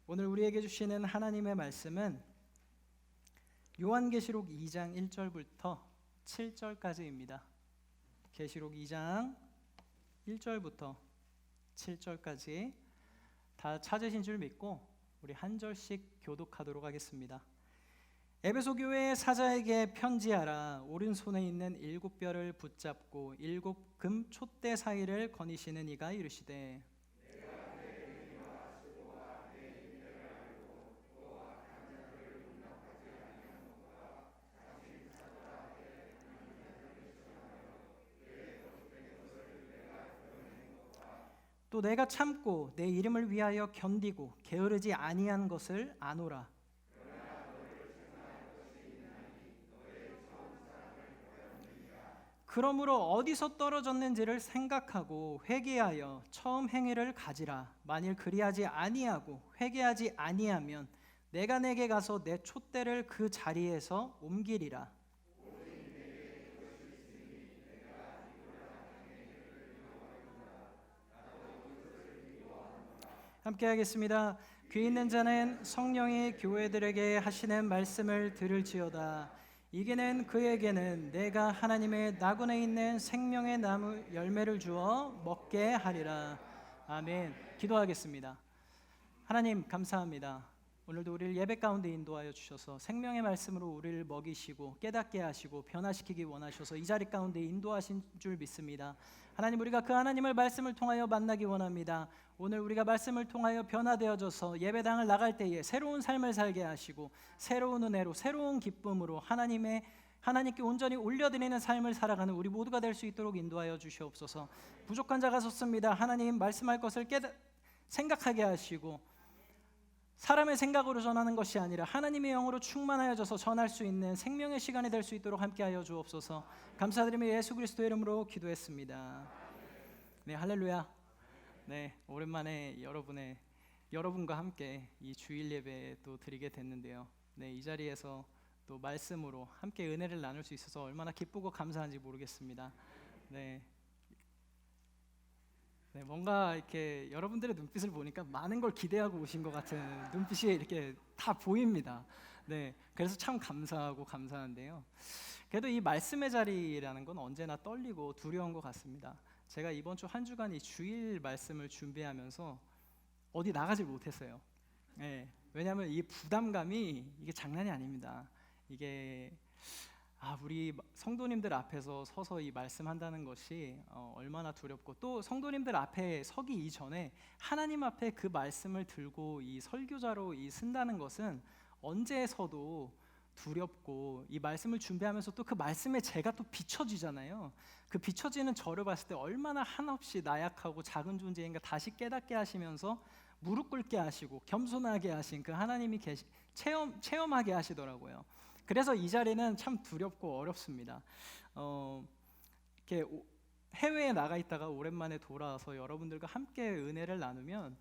오늘 우리에게 주시는 하나님의 말씀은 요한계시록 2장 1절부터 7절까지입니다. 계시록 2장 1절부터 7절까지 다 찾으신 줄 믿고 우리 한 절씩 교독하도록 하겠습니다. 에베소 교회의 사자에게 편지하라. 오른손에 있는 7별을 붙잡고 7금 촛대 사이를 거니시는 이가 이르시되 또 내가 참고 내 이름을 위하여 견디고 게으르지 아니한 것을 아노라. 그러므로 어디서 떨어졌는지를 생각하고 회개하여 처음 행위를 가지라. 만일 그리하지 아니하고 회개하지 아니하면 내가 내게 가서 내 촛대를 그 자리에서 옮기리라. 함께 하겠습니다. 귀 있는 자는 성령이 교회들에게 하시는 말씀을 들을지어다. 이게는 그에게는 내가 하나님의 나군에 있는 생명의 나무 열매를 주어 먹게 하리라. 아멘. 기도하겠습니다. 하나님 감사합니다. 오늘도 우리를 예배 가운데 인도하여 주셔서 생명의 말씀으로 우리를 먹이시고 깨닫게 하시고 변화시키기 원하셔서 이 자리 가운데 인도하신 줄 믿습니다. 하나님, 우리가 그 하나님을 말씀을 통하여 만나기 원합니다. 오늘 우리가 말씀을 통하여 변화되어져서 예배당을 나갈 때에 새로운 삶을 살게 하시고 새로운 은혜로 새로운 기쁨으로 하나님께 온전히 올려드리는 삶을 살아가는 우리 모두가 될 수 있도록 인도하여 주시옵소서. 부족한 자가 섰습니다. 하나님 말씀할 것을 생각하게 하시고 사람의 생각으로 전하는 것이 아니라 하나님의 영으로 충만하여져서 전할 수 있는 생명의 시간이 될 수 있도록 함께하여 주옵소서. 감사드리며 예수 그리스도의 이름으로 기도했습니다. 네, 할렐루야. 네, 오랜만에 여러분과 함께 이 주일 예배 또 드리게 됐는데요. 네, 이 자리에서 또 말씀으로 함께 은혜를 나눌 수 있어서 얼마나 기쁘고 감사한지 모르겠습니다. 네, 뭔가 이렇게 여러분들의 눈빛을 보니까 많은 걸 기대하고 오신 것 같은 눈빛이 이렇게 다 보입니다. 네, 그래서 참 감사하고 감사한데요. 그래도 이 말씀의 자리라는 건 언제나 떨리고 두려운 것 같습니다. 제가 이번 주 한 주간 이 주일 말씀을 준비하면서 어디 나가질 못했어요. 네, 왜냐하면 이 부담감이 이게 장난이 아닙니다. 이게 우리 성도님들 앞에서 서서 이 말씀한다는 것이 얼마나 두렵고, 또 성도님들 앞에 서기 이전에 하나님 앞에 그 말씀을 들고 이 설교자로 쓴다는 것은 언제서도 두렵고, 이 말씀을 준비하면서 또 그 말씀에 제가 또 비춰지잖아요. 그 비춰지는 저를 봤을 때 얼마나 한없이 나약하고 작은 존재인가 다시 깨닫게 하시면서 무릎 꿇게 하시고 겸손하게 하신 그 하나님이 체험하게 하시더라고요. 그래서 이 자리는 참 두렵고 어렵습니다. 이렇게 해외에 나가 있다가 오랜만에 돌아와서 여러분들과 함께 은혜를 나누면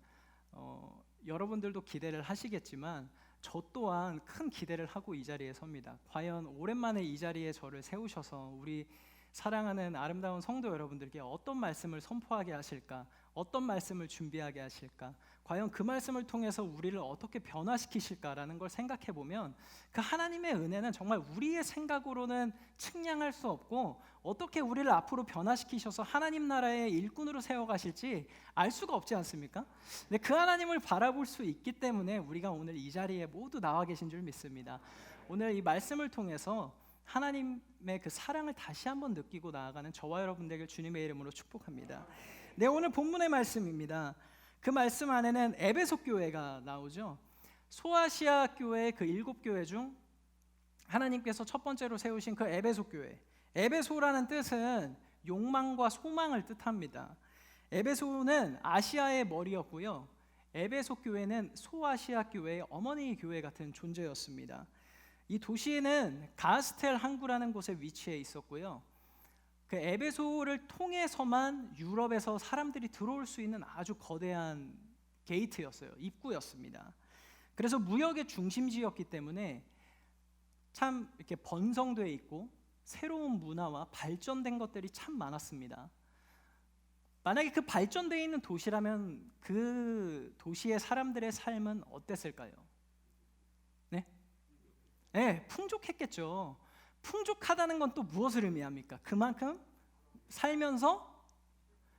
여러분들도 기대를 하시겠지만 저 또한 큰 기대를 하고 이 자리에 섭니다. 과연 오랜만에 이 자리에 저를 세우셔서 우리 사랑하는 아름다운 성도 여러분들께 어떤 말씀을 선포하게 하실까? 어떤 말씀을 준비하게 하실까? 과연 그 말씀을 통해서 우리를 어떻게 변화시키실까라는 걸 생각해 보면 그 하나님의 은혜는 정말 우리의 생각으로는 측량할 수 없고, 어떻게 우리를 앞으로 변화시키셔서 하나님 나라의 일꾼으로 세워가실지 알 수가 없지 않습니까? 근데 그 하나님을 바라볼 수 있기 때문에 우리가 오늘 이 자리에 모두 나와 계신 줄 믿습니다. 오늘 이 말씀을 통해서 하나님의 그 사랑을 다시 한번 느끼고 나아가는 저와 여러분들에게 주님의 이름으로 축복합니다. 네, 오늘 본문의 말씀입니다. 그 말씀 안에는 에베소 교회가 나오죠. 소아시아 교회의 그 7교회 중 하나님께서 첫 번째로 세우신 그 에베소 교회. 에베소라는 뜻은 욕망과 소망을 뜻합니다. 에베소는 아시아의 머리였고요, 에베소 교회는 소아시아 교회의 어머니 교회 같은 존재였습니다. 이 도시에는 가스텔 항구라는 곳에 위치해 있었고요, 그 에베소를 통해서만 유럽에서 사람들이 들어올 수 있는 아주 거대한 게이트였어요. 입구였습니다. 그래서 무역의 중심지였기 때문에 참 이렇게 번성되어 있고 새로운 문화와 발전된 것들이 참 많았습니다. 만약에 그 발전되어 있는 도시라면 그 도시의 사람들의 삶은 어땠을까요? 네? 네, 풍족했겠죠. 풍족하다는 건 또 무엇을 의미합니까? 그만큼 살면서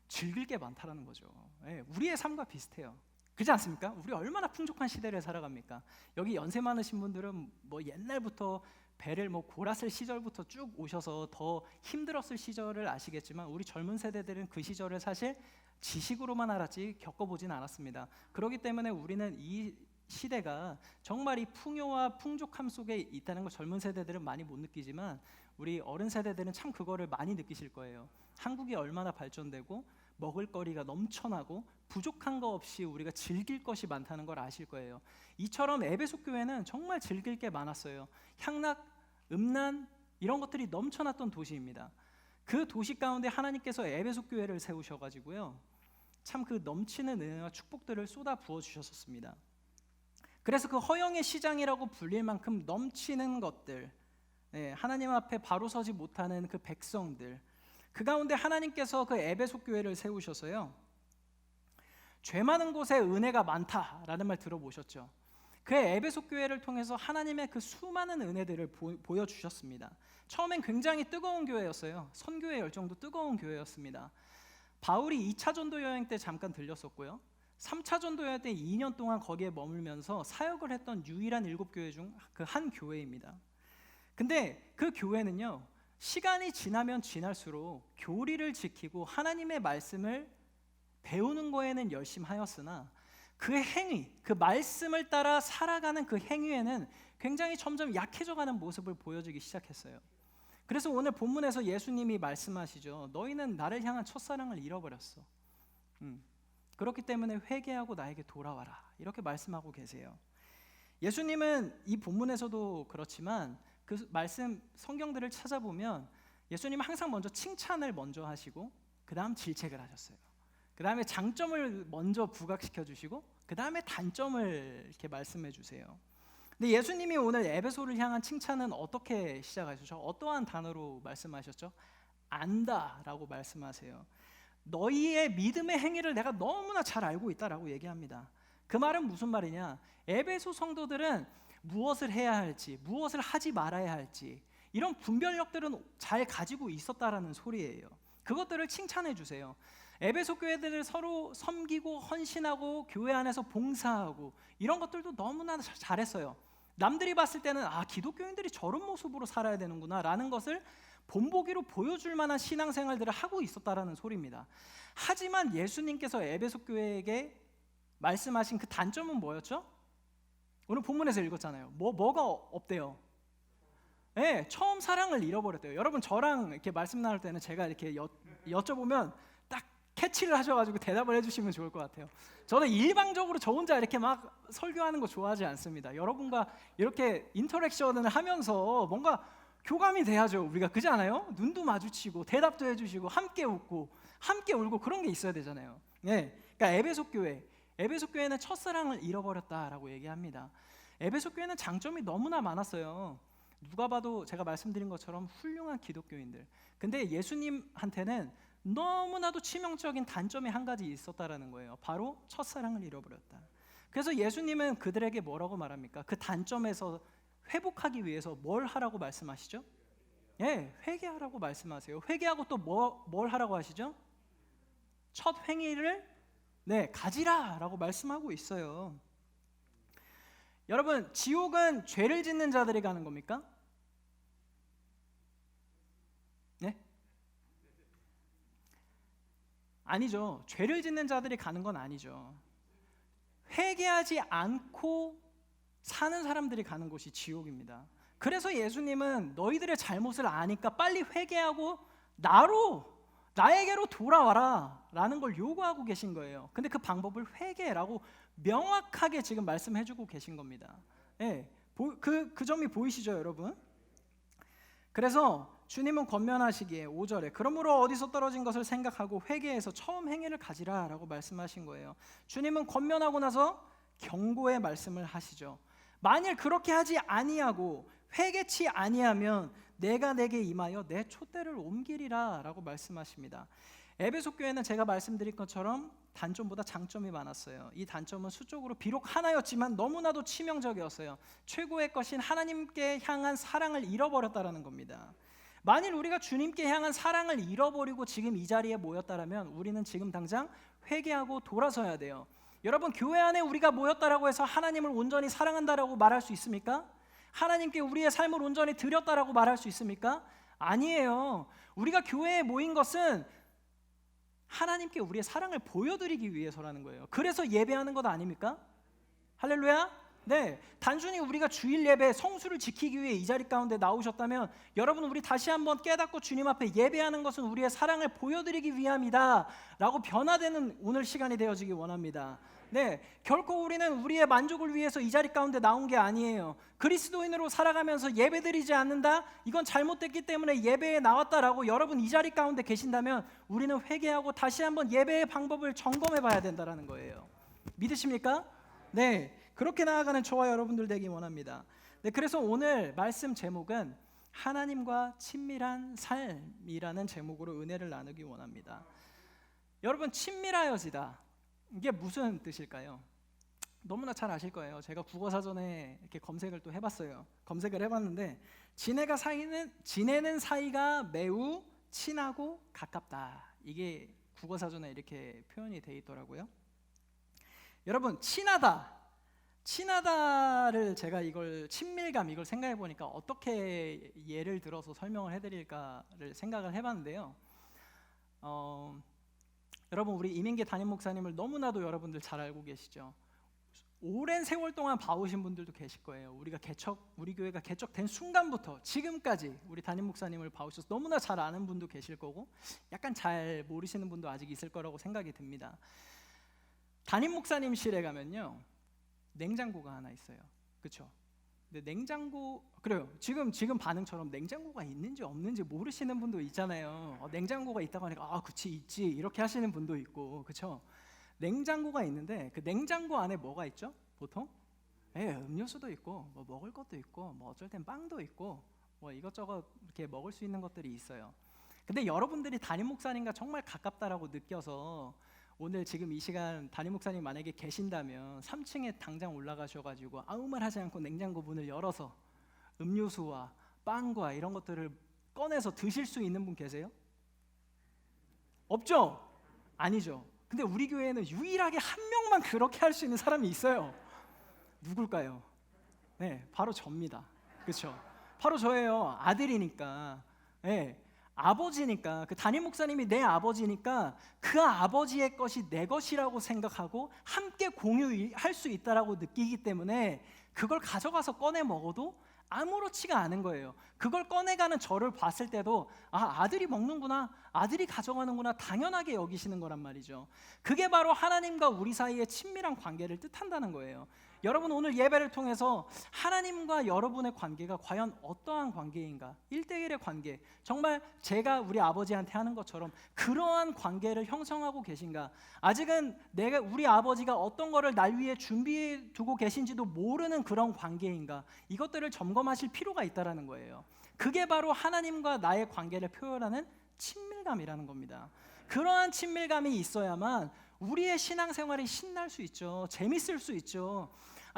즐길 게 많다라는 거죠. 네, 우리의 삶과 비슷해요. 그렇지 않습니까? 우리 얼마나 풍족한 시대를 살아갑니까? 여기 연세 많으신 분들은 뭐 옛날부터 배를 뭐 골았을 시절부터 쭉 오셔서 더 힘들었을 시절을 아시겠지만, 우리 젊은 세대들은 그 시절을 사실 지식으로만 알았지 겪어보진 않았습니다. 그렇기 때문에 우리는 이 시대가 정말 이 풍요와 풍족함 속에 있다는 걸 젊은 세대들은 많이 못 느끼지만, 우리 어른 세대들은 참 그거를 많이 느끼실 거예요. 한국이 얼마나 발전되고 먹을거리가 넘쳐나고 부족한 거 없이 우리가 즐길 것이 많다는 걸 아실 거예요. 이처럼 에베소 교회는 정말 즐길 게 많았어요. 향락, 음란 이런 것들이 넘쳐났던 도시입니다. 그 도시 가운데 하나님께서 에베소 교회를 세우셔가지고요, 참 그 넘치는 은혜와 축복들을 쏟아 부어 주셨습니다. 그래서 그 허영의 시장이라고 불릴 만큼 넘치는 것들, 하나님 앞에 바로 서지 못하는 그 백성들, 그 가운데 하나님께서 그 에베소 교회를 세우셔서요, 죄 많은 곳에 은혜가 많다라는 말 들어보셨죠? 그 에베소 교회를 통해서 하나님의 그 수많은 은혜들을 보여주셨습니다. 처음엔 굉장히 뜨거운 교회였어요. 선교의 열정도 뜨거운 교회였습니다. 바울이 2차 전도 여행 때 잠깐 들렸었고요, 3차 전도 여행 때 2년 동안 거기에 머물면서 사역을 했던 유일한 7교회 중 그 한 교회입니다. 근데 그 교회는요, 시간이 지나면 지날수록 교리를 지키고 하나님의 말씀을 배우는 거에는 열심하였으나 그 행위, 그 말씀을 따라 살아가는 그 행위에는 굉장히 점점 약해져가는 모습을 보여주기 시작했어요. 그래서 오늘 본문에서 예수님이 말씀하시죠. 너희는 나를 향한 첫사랑을 잃어버렸어. 그렇기 때문에 회개하고 나에게 돌아와라, 이렇게 말씀하고 계세요. 예수님은 이 본문에서도 그렇지만 그 말씀 성경들을 찾아보면 예수님은 항상 먼저 칭찬을 먼저 하시고 그 다음 질책을 하셨어요. 그 다음에 장점을 먼저 부각시켜 주시고 그 다음에 단점을 이렇게 말씀해 주세요. 근데 예수님이 오늘 에베소를 향한 칭찬은 어떻게 시작하셨죠? 어떠한 단어로 말씀하셨죠? 안다라고 말씀하세요. 너희의 믿음의 행위를 내가 너무나 잘 알고 있다라고 얘기합니다. 그 말은 무슨 말이냐? 에베소 성도들은 무엇을 해야 할지, 무엇을 하지 말아야 할지 이런 분별력들은 잘 가지고 있었다라는 소리예요. 그것들을 칭찬해 주세요. 에베소 교회들을 서로 섬기고 헌신하고 교회 안에서 봉사하고 이런 것들도 너무나 잘했어요. 남들이 봤을 때는 기독교인들이 저런 모습으로 살아야 되는구나 라는 것을 본보기로 보여줄 만한 신앙생활들을 하고 있었다라는 소리입니다. 하지만 예수님께서 에베소 교회에게 말씀하신 그 단점은 뭐였죠? 오늘 본문에서 읽었잖아요. 뭐가 없대요? 네, 처음 사랑을 잃어버렸대요. 여러분, 저랑 이렇게 말씀 나눌 때는 제가 이렇게 여쭤보면 딱 캐치를 하셔가지고 대답을 해주시면 좋을 것 같아요. 저는 일방적으로 저 혼자 이렇게 막 설교하는 거 좋아하지 않습니다. 여러분과 이렇게 인터랙션을 하면서 뭔가 교감이 돼야죠. 우리가 그렇지 않아요? 눈도 마주치고 대답도 해주시고 함께 웃고 함께 울고 그런 게 있어야 되잖아요. 네, 그러니까 에베소 교회는 첫사랑을 잃어버렸다라고 얘기합니다. 에베소 교회는 장점이 너무나 많았어요. 누가 봐도 제가 말씀드린 것처럼 훌륭한 기독교인들. 근데 예수님한테는 너무나도 치명적인 단점이 한 가지 있었다라는 거예요. 바로 첫사랑을 잃어버렸다. 그래서 예수님은 그들에게 뭐라고 말합니까? 그 단점에서 회복하기 위해서 뭘 하라고 말씀하시죠? 예, 회개하라고 말씀하세요. 회개하고 또 뭘 하라고 하시죠? 첫 행위를 가지라라고 말씀하고 있어요. 여러분, 지옥은 죄를 짓는 자들이 가는 겁니까? 네? 아니죠. 죄를 짓는 자들이 가는 건 아니죠. 회개하지 않고 사는 사람들이 가는 곳이 지옥입니다. 그래서 예수님은 너희들의 잘못을 아니까 빨리 회개하고 나에게로 돌아와라 라는 걸 요구하고 계신 거예요. 근데 그 방법을 회개라고 명확하게 지금 말씀해주고 계신 겁니다. 네, 그 점이 보이시죠, 여러분? 그래서 주님은 권면하시기에 5절에 그러므로 어디서 떨어진 것을 생각하고 회개해서 처음 행위를 가지라 라고 말씀하신 거예요. 주님은 권면하고 나서 경고의 말씀을 하시죠. 만일 그렇게 하지 아니하고 회개치 아니하면 내가 내게 임하여 내 촛대를 옮기리라 라고 말씀하십니다. 에베소 교회는 제가 말씀드린 것처럼 단점보다 장점이 많았어요. 이 단점은 수적으로 비록 하나였지만 너무나도 치명적이었어요. 최고의 것인 하나님께 향한 사랑을 잃어버렸다라는 겁니다. 만일 우리가 주님께 향한 사랑을 잃어버리고 지금 이 자리에 모였다라면 우리는 지금 당장 회개하고 돌아서야 돼요. 여러분, 교회 안에 우리가 모였다라고 해서 하나님을 온전히 사랑한다라고 말할 수 있습니까? 하나님께 우리의 삶을 온전히 드렸다라고 말할 수 있습니까? 아니에요. 우리가 교회에 모인 것은 하나님께 우리의 사랑을 보여드리기 위해서라는 거예요. 그래서 예배하는 것 아닙니까? 할렐루야. 네, 단순히 우리가 주일 예배 성수를 지키기 위해 이 자리 가운데 나오셨다면 여러분, 우리 다시 한번 깨닫고 주님 앞에 예배하는 것은 우리의 사랑을 보여드리기 위함이다 라고 변화되는 오늘 시간이 되어지기 원합니다. 네, 결코 우리는 우리의 만족을 위해서 이 자리 가운데 나온 게 아니에요. 그리스도인으로 살아가면서 예배드리지 않는다? 이건 잘못됐기 때문에 예배에 나왔다라고 여러분 이 자리 가운데 계신다면 우리는 회개하고 다시 한번 예배의 방법을 점검해 봐야 된다는 거예요. 믿으십니까? 네, 그렇게 나아가는 저와 여러분들 되기 원합니다. 네, 그래서 오늘 말씀 제목은 하나님과 친밀한 삶이라는 제목으로 은혜를 나누기 원합니다. 여러분, 친밀하여지다, 이게 무슨 뜻일까요? 너무나 잘 아실 거예요. 제가 국어사전에 이렇게 검색을 또 해봤어요. 검색을 해봤는데 지내는 사이가 매우 친하고 가깝다, 이게 국어사전에 이렇게 표현이 돼 있더라고요. 여러분, 친하다를 제가 이걸 친밀감, 이걸 생각해 보니까 어떻게 예를 들어서 설명을 해드릴까를 생각을 해봤는데요. 여러분, 우리 이민계 담임 목사님을 너무나도 여러분들 잘 알고 계시죠. 오랜 세월 동안 봐오신 분들도 계실 거예요. 우리 교회가 개척된 순간부터 지금까지 우리 담임 목사님을 봐오셔서 너무나 잘 아는 분도 계실 거고 약간 잘 모르시는 분도 아직 있을 거라고 생각이 듭니다. 담임 목사님실에 가면요, 냉장고가 하나 있어요. 그렇죠? 근데 냉장고, 그래요. 지금 반응처럼 냉장고가 있는지 없는지 모르시는 분도 있잖아요. 냉장고가 있다고 하니까 그치 있지 이렇게 하시는 분도 있고, 그렇죠? 냉장고가 있는데 그 냉장고 안에 뭐가 있죠? 보통 음료수도 있고 뭐 먹을 것도 있고 뭐 어쩔 땐 빵도 있고 뭐 이것저것 이렇게 먹을 수 있는 것들이 있어요. 근데 여러분들이 담임 목사님과 정말 가깝다라고 느껴서 오늘 지금 이 시간 담임 목사님 만약에 계신다면 3층에 당장 올라가셔가지고 아무 말 하지 않고 냉장고 문을 열어서 음료수와 빵과 이런 것들을 꺼내서 드실 수 있는 분 계세요? 없죠? 아니죠. 근데 우리 교회에는 유일하게 한 명만 그렇게 할 수 있는 사람이 있어요. 누굴까요? 네, 바로 저입니다. 그렇죠? 바로 저예요. 아들이니까. 네. 아버지니까, 그 담임 목사님이 내 아버지니까 그 아버지의 것이 내 것이라고 생각하고 함께 공유할 수 있다라고 느끼기 때문에 그걸 가져가서 꺼내 먹어도 아무렇지가 않은 거예요. 그걸 꺼내가는 저를 봤을 때도 아들이 먹는구나, 아들이 가져가는구나, 당연하게 여기시는 거란 말이죠. 그게 바로 하나님과 우리 사이의 친밀한 관계를 뜻한다는 거예요. 여러분, 오늘 예배를 통해서 하나님과 여러분의 관계가 과연 어떠한 관계인가? 1대1의 관계, 정말 제가 우리 아버지한테 하는 것처럼 그러한 관계를 형성하고 계신가? 아직은 우리 아버지가 어떤 거를 날 위해 준비해 두고 계신지도 모르는 그런 관계인가? 이것들을 점검하실 필요가 있다는 거예요. 그게 바로 하나님과 나의 관계를 표현하는 친밀감이라는 겁니다. 그러한 친밀감이 있어야만 우리의 신앙생활이 신날 수 있죠. 재밌을 수 있죠.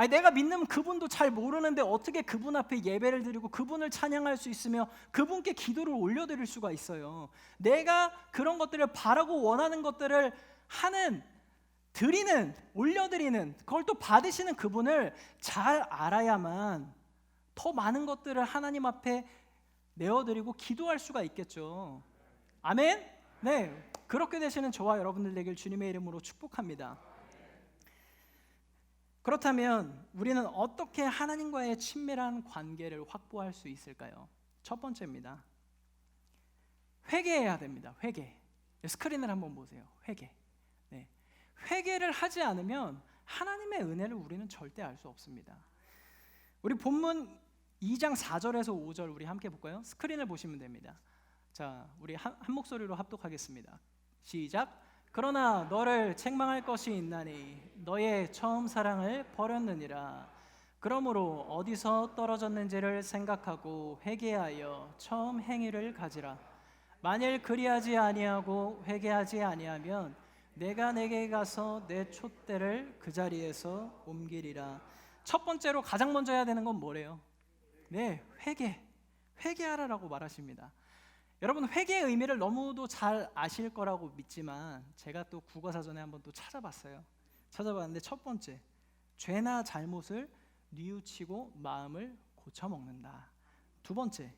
내가 믿는 그분도 잘 모르는데 어떻게 그분 앞에 예배를 드리고 그분을 찬양할 수 있으며 그분께 기도를 올려드릴 수가 있어요. 내가 그런 것들을 바라고 원하는 것들을 드리는, 올려드리는, 그걸 또 받으시는 그분을 잘 알아야만 더 많은 것들을 하나님 앞에 내어드리고 기도할 수가 있겠죠. 아멘? 네, 그렇게 되시는 저와 여러분들 되길 주님의 이름으로 축복합니다. 그렇다면 우리는 어떻게 하나님과의 친밀한 관계를 확보할 수 있을까요? 첫 번째입니다. 회개해야 됩니다. 회개. 스크린을 한번 보세요. 회개. 네. 회개를 하지 않으면 하나님의 은혜를 우리는 절대 알 수 없습니다. 우리 본문 2장 4절에서 5절 우리 함께 볼까요? 스크린을 보시면 됩니다. 자, 우리 한 목소리로 합독하겠습니다. 시작. 그러나 너를 책망할 것이 있나니 너의 처음 사랑을 버렸느니라. 그러므로 어디서 떨어졌는지를 생각하고 회개하여 처음 행위를 가지라. 만일 그리하지 아니하고 회개하지 아니하면 내가 내게 가서 내 촛대를 그 자리에서 옮기리라. 첫 번째로 가장 먼저 해야 되는 건 뭐래요? 네, 회개하라라고 말하십니다. 여러분, 회개의 의미를 너무도 잘 아실 거라고 믿지만 제가 또 국어사전에 한번 또 찾아봤는데 첫 번째, 죄나 잘못을 뉘우치고 마음을 고쳐먹는다. 두 번째,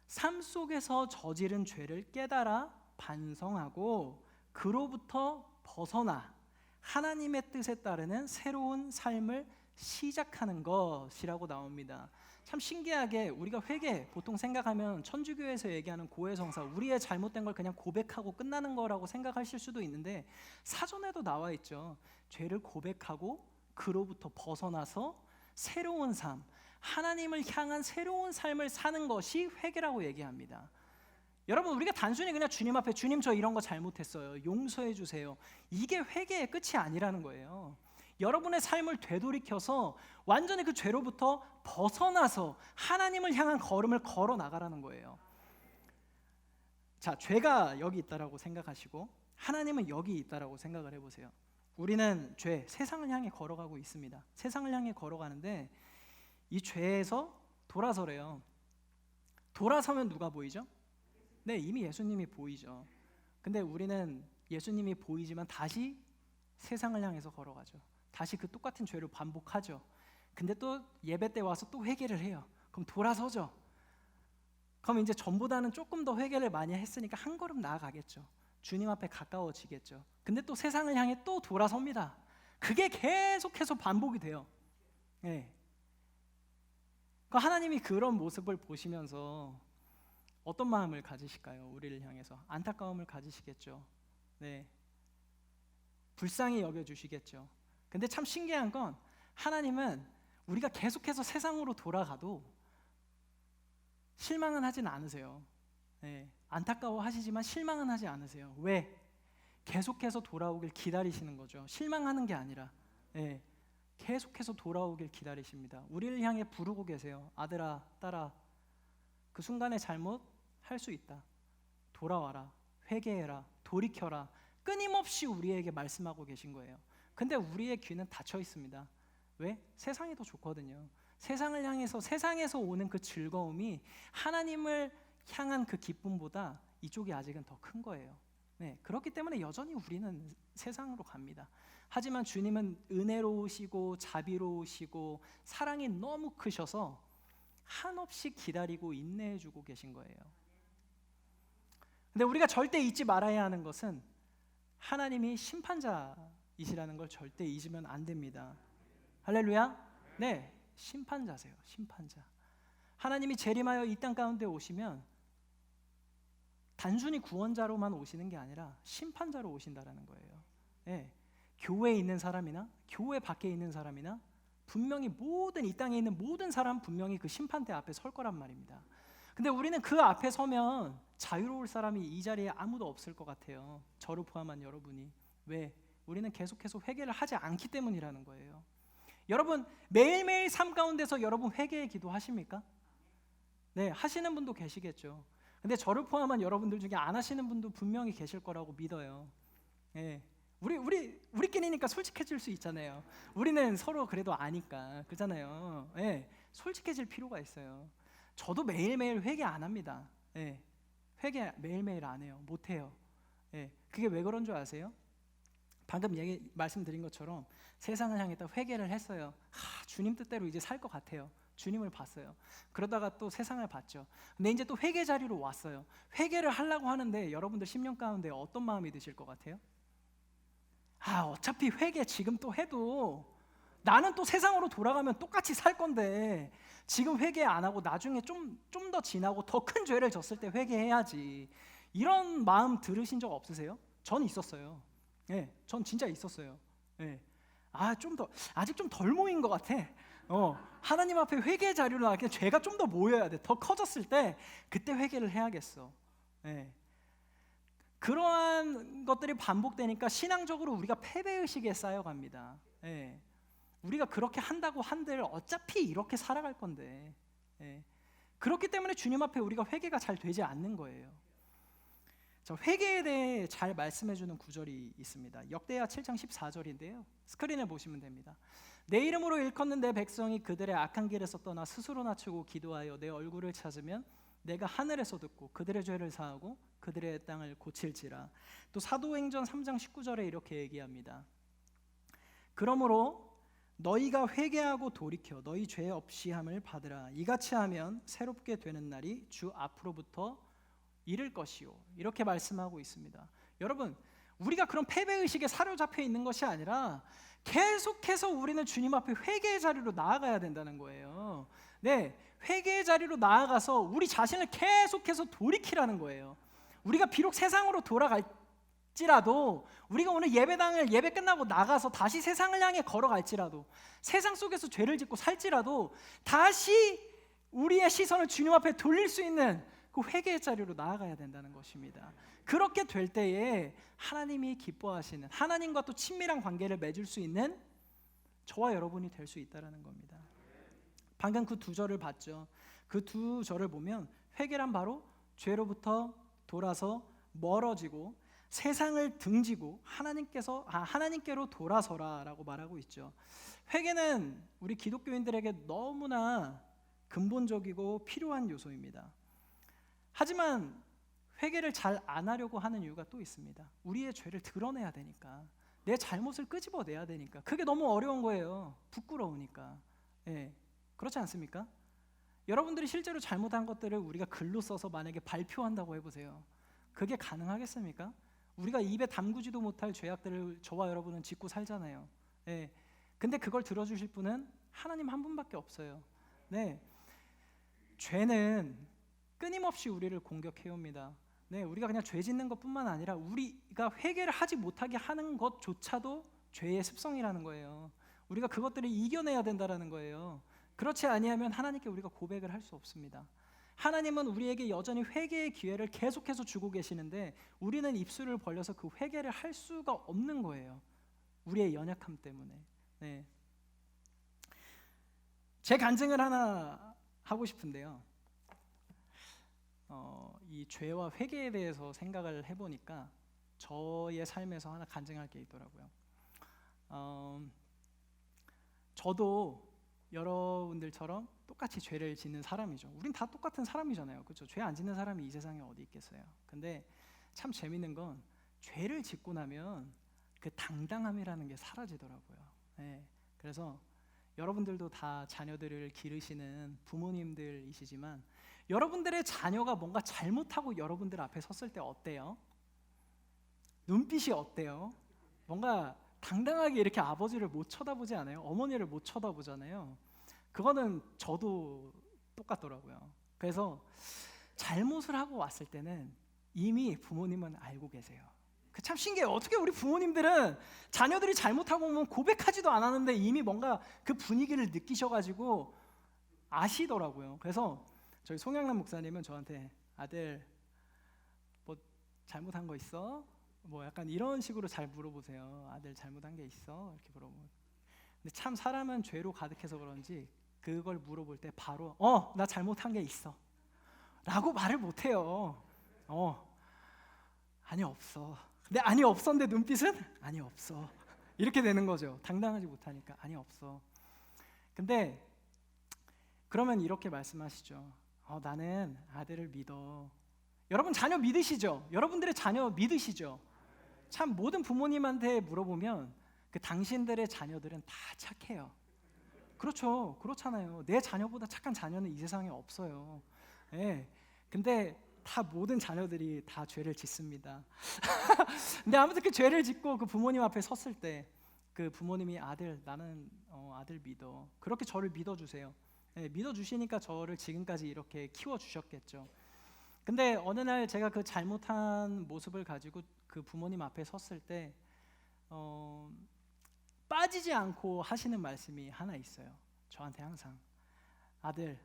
삶 속에서 저지른 죄를 깨달아 반성하고 그로부터 벗어나 하나님의 뜻에 따르는 새로운 삶을 시작하는 것이라고 나옵니다. 참 신기하게 우리가 회개 보통 생각하면 천주교에서 얘기하는 고해성사, 우리의 잘못된 걸 그냥 고백하고 끝나는 거라고 생각하실 수도 있는데 사전에도 나와 있죠. 죄를 고백하고 그로부터 벗어나서 새로운 삶, 하나님을 향한 새로운 삶을 사는 것이 회개라고 얘기합니다. 여러분, 우리가 단순히 그냥 주님 앞에 주님 저 이런 거 잘못했어요, 용서해 주세요, 이게 회개의 끝이 아니라는 거예요. 여러분의 삶을 되돌이켜서 완전히 그 죄로부터 벗어나서 하나님을 향한 걸음을 걸어 나가라는 거예요. 자, 죄가 여기 있다라고 생각하시고 하나님은 여기 있다라고 생각을 해보세요. 우리는 세상을 향해 걸어가고 있습니다. 세상을 향해 걸어가는데 이 죄에서 돌아서래요. 돌아서면 누가 보이죠? 네, 이미 예수님이 보이죠. 근데 우리는 예수님이 보이지만 다시 세상을 향해서 걸어가죠. 다시 그 똑같은 죄를 반복하죠. 근데 또 예배 때 와서 또 회개를 해요. 그럼 돌아서죠. 그럼 이제 전보다는 조금 더 회개를 많이 했으니까 한 걸음 나아가겠죠. 주님 앞에 가까워지겠죠. 근데 또 세상을 향해 또 돌아섭니다. 그게 계속해서 반복이 돼요. 네. 하나님이 그런 모습을 보시면서 어떤 마음을 가지실까요? 우리를 향해서 안타까움을 가지시겠죠. 네. 불쌍히 여겨주시겠죠. 근데 참 신기한 건 하나님은 우리가 계속해서 세상으로 돌아가도 실망은 하진 않으세요. 네, 안타까워하시지만 실망은 하지 않으세요. 왜? 계속해서 돌아오길 기다리시는 거죠. 실망하는 게 아니라 네, 계속해서 돌아오길 기다리십니다. 우리를 향해 부르고 계세요. 아들아, 딸아, 그 순간에 잘못할 수 있다. 돌아와라, 회개해라, 돌이켜라. 끊임없이 우리에게 말씀하고 계신 거예요. 근데 우리의 귀는 닫혀 있습니다. 왜? 세상이 더 좋거든요. 세상을 향해서 세상에서 오는 그 즐거움이 하나님을 향한 그 기쁨보다 이쪽이 아직은 더 큰 거예요. 네, 그렇기 때문에 여전히 우리는 세상으로 갑니다. 하지만 주님은 은혜로우시고 자비로우시고 사랑이 너무 크셔서 한없이 기다리고 인내해주고 계신 거예요. 근데 우리가 절대 잊지 말아야 하는 것은 하나님이 심판자이시라는 걸 절대 잊으면 안 됩니다. 할렐루야. 네, 심판자세요. 심판자. 하나님이 재림하여 이 땅 가운데 오시면 단순히 구원자로만 오시는 게 아니라 심판자로 오신다라는 거예요. 네, 교회에 있는 사람이나 교회 밖에 있는 사람이나 분명히 모든 이 땅에 있는 모든 사람 분명히 그 심판대 앞에 설 거란 말입니다. 근데 우리는 그 앞에 서면 자유로울 사람이 이 자리에 아무도 없을 것 같아요. 저를 포함한 여러분이. 왜? 우리는 계속해서 회개를 하지 않기 때문이라는 거예요. 여러분, 매일매일 삶 가운데서 여러분 회개의 기도 하십니까? 네, 하시는 분도 계시겠죠. 근데 저를 포함한 여러분들 중에 안 하시는 분도 분명히 계실 거라고 믿어요. 네, 우리끼리니까 솔직해질 수 있잖아요. 우리는 서로 그래도 아니까, 그잖아요. 네, 솔직해질 필요가 있어요. 저도 매일매일 회개 안 합니다. 네, 회개 매일매일 안 해요. 못 해요. 네, 그게 왜 그런 줄 아세요? 방금 말씀드린 것처럼 세상을 향해 딱 회개를 했어요. 주님 뜻대로 이제 살 것 같아요. 주님을 봤어요. 그러다가 또 세상을 봤죠. 근데 이제 또 회개 자리로 왔어요. 회개를 하려고 하는데 여러분들 심령 가운데 어떤 마음이 드실 것 같아요? 어차피 회개 지금 또 해도 나는 또 세상으로 돌아가면 똑같이 살 건데 지금 회개 안 하고 나중에 좀 더 지나고 더 큰 죄를 졌을 때 회개해야지. 이런 마음 들으신 적 없으세요? 전 있었어요. 네, 전 진짜 있었어요. 네. 아직 좀 덜 모인 것 같아. 하나님 앞에 회개 자리로 나가게 죄가 좀 더 모여야 돼. 더 커졌을 때 그때 회개를 해야겠어. 네. 그러한 것들이 반복되니까 신앙적으로 우리가 패배의식에 쌓여갑니다. 네. 우리가 그렇게 한다고 한들 어차피 이렇게 살아갈 건데. 네. 그렇기 때문에 주님 앞에 우리가 회개가 잘 되지 않는 거예요. 저 회개에 대해 잘 말씀해주는 구절이 있습니다. 역대하 7장 14절인데요. 스크린에 보시면 됩니다. 내 이름으로 일컫는 내 백성이 그들의 악한 길에서 떠나 스스로 낮추고 기도하여 내 얼굴을 찾으면 내가 하늘에서 듣고 그들의 죄를 사하고 그들의 땅을 고칠지라. 또 사도행전 3장 19절에 이렇게 얘기합니다. 그러므로 너희가 회개하고 돌이켜 너희 죄 없이 함을 받으라. 이같이 하면 새롭게 되는 날이 주 앞으로부터 이를 것이요. 이렇게 말씀하고 있습니다. 여러분, 우리가 그런 패배의식에 사로잡혀 있는 것이 아니라 계속해서 우리는 주님 앞에 회개의 자리로 나아가야 된다는 거예요. 네, 회개의 자리로 나아가서 우리 자신을 계속해서 돌이키라는 거예요. 우리가 비록 세상으로 돌아갈지라도, 우리가 오늘 예배 끝나고 나가서 다시 세상을 향해 걸어갈지라도, 세상 속에서 죄를 짓고 살지라도 다시 우리의 시선을 주님 앞에 돌릴 수 있는 그 회개의 자리로 나아가야 된다는 것입니다. 그렇게 될 때에 하나님이 기뻐하시는, 하나님과 또 친밀한 관계를 맺을 수 있는 저와 여러분이 될 수 있다는 겁니다. 방금 그 두 절을 봤죠. 그 두 절을 보면 회개란 바로 죄로부터 돌아서 멀어지고 세상을 등지고 하나님께로 돌아서라라고 말하고 있죠. 회개는 우리 기독교인들에게 너무나 근본적이고 필요한 요소입니다. 하지만 회개를 잘 안 하려고 하는 이유가 또 있습니다. 우리의 죄를 드러내야 되니까, 내 잘못을 끄집어내야 되니까. 그게 너무 어려운 거예요. 부끄러우니까. 예, 그렇지 않습니까? 여러분들이 실제로 잘못한 것들을 우리가 글로 써서 만약에 발표한다고 해보세요. 그게 가능하겠습니까? 우리가 입에 담그지도 못할 죄악들을 저와 여러분은 짓고 살잖아요. 예, 근데 그걸 들어주실 분은 하나님 한 분밖에 없어요. 네, 죄는 끊임없이 우리를 공격해옵니다. 네, 우리가 그냥 죄 짓는 것뿐만 아니라 우리가 회개를 하지 못하게 하는 것조차도 죄의 습성이라는 거예요. 우리가 그것들을 이겨내야 된다는 거예요. 그렇지 아니하면 하나님께 우리가 고백을 할 수 없습니다. 하나님은 우리에게 여전히 회개의 기회를 계속해서 주고 계시는데 우리는 입술을 벌려서 그 회개를 할 수가 없는 거예요. 우리의 연약함 때문에. 네. 제 간증을 하나 하고 싶은데요. 이 죄와 회개에 대해서 생각을 해보니까 저의 삶에서 하나 간증할 게 있더라고요. 저도 여러분들처럼 똑같이 죄를 짓는 사람이죠. 우린 다 똑같은 사람이잖아요. 그렇죠? 죄 안 짓는 사람이 이 세상에 어디 있겠어요. 근데 참 재밌는 건 죄를 짓고 나면 그 당당함이라는 게 사라지더라고요. 네. 그래서 여러분들도 다 자녀들을 기르시는 부모님들이시지만 여러분들의 자녀가 뭔가 잘못하고 여러분들 앞에 섰을 때 어때요? 눈빛이 어때요? 뭔가 당당하게 이렇게 아버지를 못 쳐다보지 않아요? 어머니를 못 쳐다보잖아요. 그거는 저도 똑같더라고요. 그래서 잘못을 하고 왔을 때는 이미 부모님은 알고 계세요. 참 신기해요. 어떻게 우리 부모님들은 자녀들이 잘못하고 오면 고백하지도 않았는데 이미 뭔가 그 분위기를 느끼셔가지고 아시더라고요. 그래서 저희 송영남 목사님은 저한테 아들 뭐 잘못한 거 있어? 뭐 약간 이런 식으로 잘 물어보세요. 아들 잘못한 게 있어? 이렇게 물어보면. 근데 참 사람은 죄로 가득해서 그런지 그걸 물어볼 때 바로 나 잘못한 게 있어 라고 말을 못해요. 아니 없어. 근데 아니 없었는데 눈빛은 아니 없어 이렇게 되는 거죠. 당당하지 못하니까 아니 없어. 근데 그러면 이렇게 말씀하시죠. 나는 아들을 믿어. 여러분 자녀 믿으시죠? 여러분들의 자녀 믿으시죠? 참 모든 부모님한테 물어보면 그 당신들의 자녀들은 다 착해요. 그렇죠. 그렇잖아요. 내 자녀보다 착한 자녀는 이 세상에 없어요. 네. 근데 다 모든 자녀들이 다 죄를 짓습니다. 근데 아무튼 그 죄를 짓고 그 부모님 앞에 섰을 때 그 부모님이 나는 아들 믿어. 그렇게 저를 믿어주세요. 네, 믿어주시니까 저를 지금까지 이렇게 키워주셨겠죠. 근데 어느 날 제가 그 잘못한 모습을 가지고 그 부모님 앞에 섰을 때 빠지지 않고 하시는 말씀이 하나 있어요. 저한테 항상 아들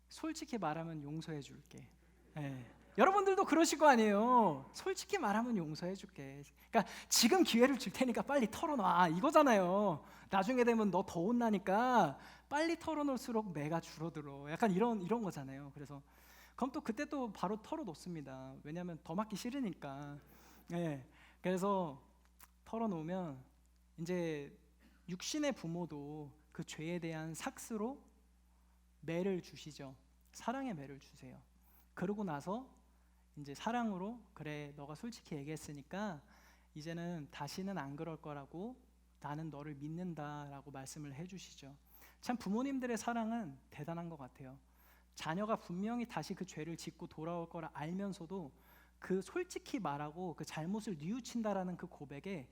솔직히 말하면 용서해 줄게. 네. 여러분들도 그러실 거 아니에요. 솔직히 말하면 용서해 줄게. 그러니까 지금 기회를 줄 테니까 빨리 털어놔 이거잖아요. 나중에 되면 너 더 혼나니까 빨리 털어놓을수록 매가 줄어들어. 약간 이런 거잖아요. 그래서 그럼 또 그때 또 바로 털어놓습니다. 왜냐하면 더 맞기 싫으니까. 예, 그래서 털어놓으면 이제 육신의 부모도 그 죄에 대한 삭스로 매를 주시죠. 사랑의 매를 주세요. 그러고 나서 이제 사랑으로 그래 너가 솔직히 얘기했으니까 이제는 다시는 안 그럴 거라고 나는 너를 믿는다라고 말씀을 해주시죠. 참 부모님들의 사랑은 대단한 것 같아요. 자녀가 분명히 다시 그 죄를 짓고 돌아올 거라 알면서도 그 솔직히 말하고 그 잘못을 뉘우친다라는 그 고백에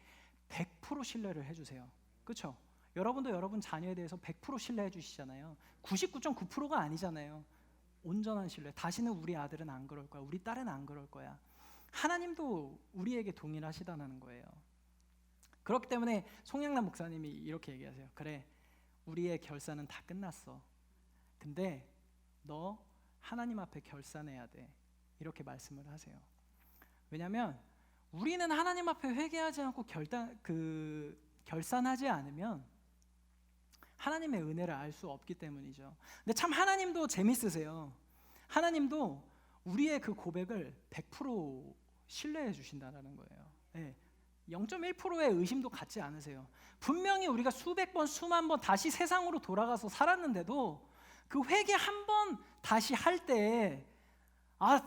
100% 신뢰를 해주세요. 그렇죠? 여러분도 여러분 자녀에 대해서 100% 신뢰해 주시잖아요. 99.9%가 아니잖아요. 온전한 신뢰. 다시는 우리 아들은 안 그럴 거야. 우리 딸은 안 그럴 거야. 하나님도 우리에게 동일하시다는 거예요. 그렇기 때문에 송영남 목사님이 이렇게 얘기하세요. 그래, 우리의 결산은 다 끝났어. 근데 너 하나님 앞에 결산해야 돼. 이렇게 말씀을 하세요. 왜냐하면 우리는 하나님 앞에 회개하지 않고 결산하지 않으면 하나님의 은혜를 알 수 없기 때문이죠. 근데 참 하나님도 재밌으세요. 하나님도 우리의 그 고백을 100% 신뢰해 주신다는 거예요. 네. 0.1%의 의심도 갖지 않으세요. 분명히 우리가 수백 번, 수만 번 다시 세상으로 돌아가서 살았는데도 그 회개 한 번 다시 할 때